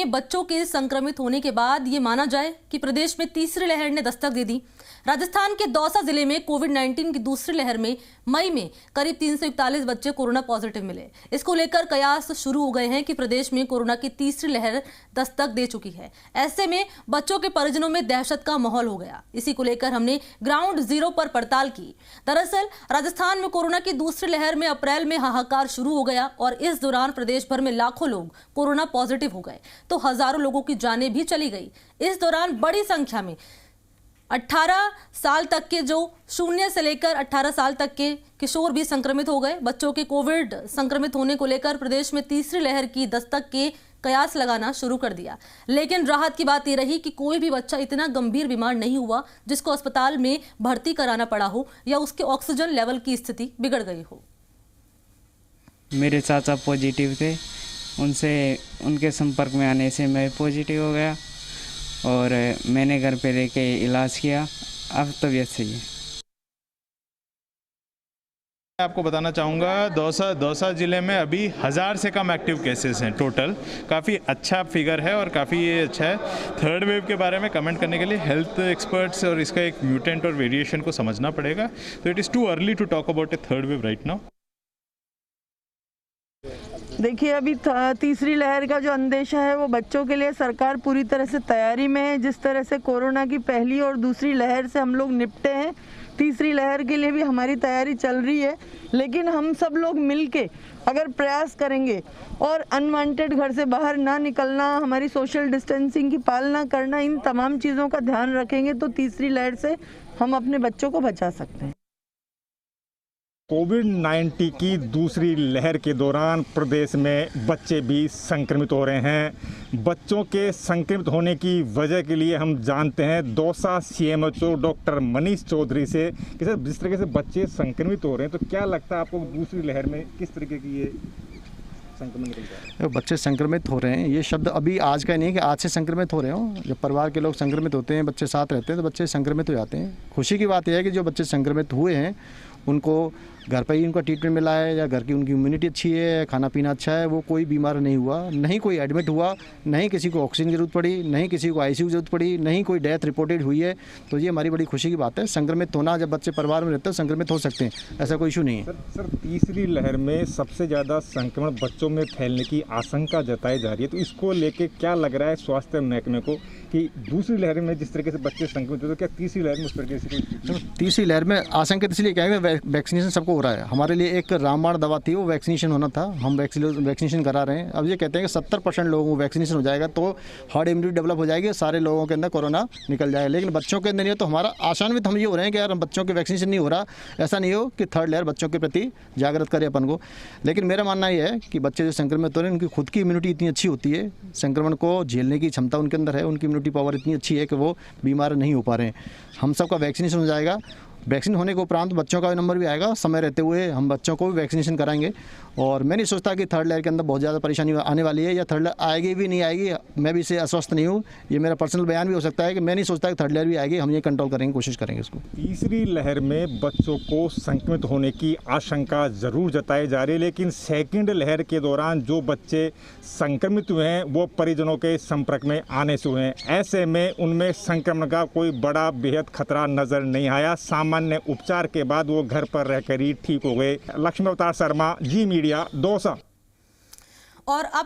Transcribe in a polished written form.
बच्चों के संक्रमित होने के बाद ये माना जाए कि प्रदेश में तीसरी लहर ने दस्तक दे दी। राजस्थान के दौसा जिले में कोविड-19 की दूसरी लहर में मई में करीब 341 बच्चे कोरोना पॉजिटिव मिले। इसको लेकर कयास शुरू हो गए हैं कि प्रदेश में कोरोना की तीसरी लहर दस्तक दे चुकी है। ऐसे में बच्चों के परिजनों में दहशत का माहौल हो गया। इसी को लेकर हमने ग्राउंड जीरो पर पड़ताल की। दरअसल राजस्थान में कोरोना की दूसरी लहर में अप्रैल में हाहाकार शुरू हो गया और इस दौरान प्रदेश भर में लाखों लोग कोरोना पॉजिटिव हो गए तो हजारों लोगों की जानें भी चली गई। इस दौरान बड़ी संख्या में 18 साल तक के जो 0 से लेकर 18 साल तक के किशोर भी संक्रमित हो गए। बच्चों के कोविड संक्रमित होने को लेकर प्रदेश में तीसरी लहर की दस्तक के कयास लगाना शुरू कर दिया। लेकिन राहत की बात यह रही कि कोई भी बच्चा इतना गंभीर बीमार नहीं हुआ जिसको अस्पताल में भर्ती कराना पड़ा हो या उसके ऑक्सीजन लेवल की स्थिति बिगड़ गई हो। मेरे चाचा पॉजिटिव थे, उनके संपर्क में आने से मैं पॉजिटिव हो गया और मैंने घर पे रह के इलाज किया। अब तबीयत सही है। मैं आपको बताना चाहूँगा दौसा ज़िले में अभी 1000 से कम एक्टिव केसेस हैं टोटल। काफ़ी अच्छा फिगर है और काफ़ी ये अच्छा है। थर्ड वेव के बारे में कमेंट करने के लिए हेल्थ एक्सपर्ट्स और इसका एक म्यूटेंट और वेरिएशन को समझना पड़ेगा। तो it is too early to talk about a third wave right now. देखिए, अभी तीसरी लहर का जो अंदेशा है वो बच्चों के लिए सरकार पूरी तरह से तैयारी में है। जिस तरह से कोरोना की पहली और दूसरी लहर से हम लोग निपटे हैं, तीसरी लहर के लिए भी हमारी तैयारी चल रही है। लेकिन हम सब लोग मिलके अगर प्रयास करेंगे और अनवांटेड घर से बाहर ना निकलना, हमारी सोशल डिस्टेंसिंग की पालना करना, इन तमाम चीज़ों का ध्यान रखेंगे तो तीसरी लहर से हम अपने बच्चों को बचा सकते हैं। कोविड-19 की दूसरी लहर के दौरान प्रदेश में बच्चे भी संक्रमित हो रहे हैं। बच्चों के संक्रमित होने की वजह के लिए हम जानते हैं दौसा CMHO डॉक्टर मनीष चौधरी से कि सर जिस तरीके से बच्चे संक्रमित हो रहे हैं तो क्या लगता है आपको दूसरी लहर में किस तरीके की ये संक्रमण निकल रहा है? बच्चे संक्रमित हो रहे हैं, ये शब्द अभी आज का नहीं है कि आज से संक्रमित हो रहे हो। जब परिवार के लोग संक्रमित होते हैं, बच्चे साथ रहते हैं तो बच्चे संक्रमित हो जाते हैं। खुशी की बात यह है कि जो बच्चे संक्रमित हुए हैं उनको घर पर ही उनका ट्रीटमेंट मिला है या घर की उनकी इम्यूनिटी अच्छी है, खाना पीना अच्छा है, वो कोई बीमार नहीं हुआ, नहीं कोई एडमिट हुआ, नहीं किसी को ऑक्सीजन की जरूरत पड़ी, नहीं किसी को ICU की जरूरत पड़ी, नहीं कोई डेथ रिपोर्टेड हुई है। तो ये हमारी बड़ी खुशी की बात है। संक्रमित होना, जब बच्चे परिवार में रहते हैं संक्रमित हो सकते हैं, ऐसा कोई इशू नहीं है। सर तीसरी लहर में सबसे ज़्यादा संक्रमण बच्चों में फैलने की आशंका जताई जा रही है, तो इसको लेके क्या लग रहा है स्वास्थ्य महकमे को कि दूसरी लहर में जिस तरीके से बच्चे संक्रमित होते हैं, क्या तीसरी लहर में उस तरीके से? तीसरी लहर में आशंका इसलिए क्या है, वैक्सीनेशन सबको हो रहा है। हमारे लिए एक रामबाण दवा थी, वो वैक्सीनेशन होना था, हम वैक्सीनेशन करा रहे हैं। अब ये कहते हैं कि 70% लोगों को वैक्सीनेशन हो जाएगा तो हर्ड इम्यूनिटी डेवलप हो जाएगी, सारे लोगों के अंदर कोरोना निकल जाएगा। लेकिन बच्चों के अंदर नहीं है, तो हमारा आशान्वित हम ये हो रहे हैं कि यार बच्चों के वैक्सीनेशन नहीं हो रहा, ऐसा नहीं हो कि थर्ड लहर बच्चों के प्रति जागृत करे अपन को। लेकिन मेरा मानना ये है कि बच्चे जो संक्रमित हो रहे हैं उनकी खुद की इम्यूनिटी इतनी अच्छी होती है, संक्रमण को झेलने की क्षमता उनके अंदर है, उनकी इम्यूनिटी पावर इतनी अच्छी है कि वो बीमार नहीं हो पा रहे हैं। हम सबका वैक्सीनेशन हो जाएगा। वैक्सीन होने के उपरांत बच्चों का नंबर भी आएगा, समय रहते हुए हम बच्चों को भी वैक्सीनेशन कराएंगे। और मैं नहीं सोचता कि थर्ड लहर के अंदर बहुत ज़्यादा परेशानी आने वाली है या थर्ड लहर आएगी भी नहीं आएगी। मैं भी इससे आश्वस्त नहीं हूँ, ये मेरा पर्सनल बयान भी हो सकता है कि मैं नहीं सोचता कि थर्ड लहर भी आएगी। हम ये कंट्रोल करेंगे, कोशिश करेंगे इसको। तीसरी लहर में बच्चों को संक्रमित होने की आशंका जरूर जताई जा रही है, लेकिन सेकंड लहर के दौरान जो बच्चे संक्रमित हुए हैं वो परिजनों के संपर्क में आने से हुए हैं। ऐसे में उनमें संक्रमण का कोई बड़ा बेहद खतरा नजर नहीं आया। सामान्य उपचार के बाद वो घर पर रहकर ही ठीक हो गए। लक्ष्मी अवतार शर्मा, जी मीडिया, दौसा। और अब